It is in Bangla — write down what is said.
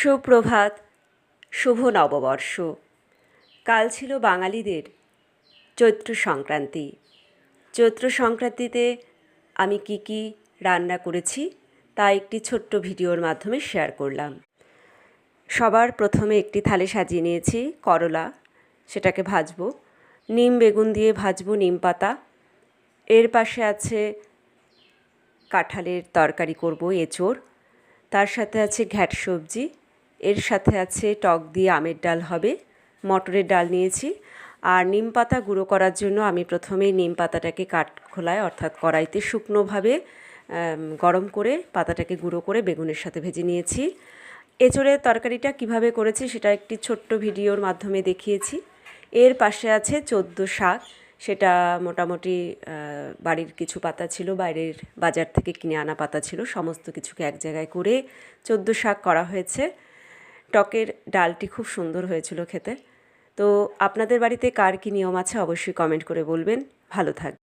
সুপ্রভাত, শুভ নববর্ষ। কাল ছিল বাঙালিদের চৈত্র সংক্রান্তি। চৈত্র সংক্রান্তিতে আমি কি রান্না করেছি তা একটি ছোট্ট ভিডিওর মাধ্যমে শেয়ার করলাম। সবার প্রথমে একটি থালে সাজিয়ে নিয়েছি করলা, সেটাকে ভাজবো। নিম বেগুন দিয়ে ভাজবো, নিম পাতা। এর পাশে আছে কাঁঠালের তরকারি করব, এঁচোড়। তার সাথে আছে ঘ্যাট সবজি। এর সাথে আছে টক দিয়ে আমের ডাল হবে, মটরের ডাল নিয়েছি। আর নিম পাতা গুঁড়ো করার জন্য আমি প্রথমেই নিম পাতাটাকে কাঠখোলায় অর্থাৎ কড়াইতে শুকনোভাবে গরম করে পাতাটাকে গুঁড়ো করে বেগুনের সাথে ভেজে নিয়েছি। এঁচোড়ের তরকারিটা কিভাবে করেছি সেটা একটি ছোট্ট ভিডিওর মাধ্যমে দেখিয়েছি। এর পাশে আছে চোদ্দ শাক, সেটা মোটামুটি বাড়ির কিছু পাতা ছিল, বাইরের বাজার থেকে কিনে আনা পাতা ছিল, সমস্ত কিছুকে এক জায়গায় করে চোদ্দ শাক করা হয়েছে। টকের ডালটি খুব সুন্দর হয়েছিল খেতে। তো আপনাদের বাড়িতে কার কী নিয়ম আছে অবশ্যই কমেন্ট করে বলবেন। ভালো থাকবেন।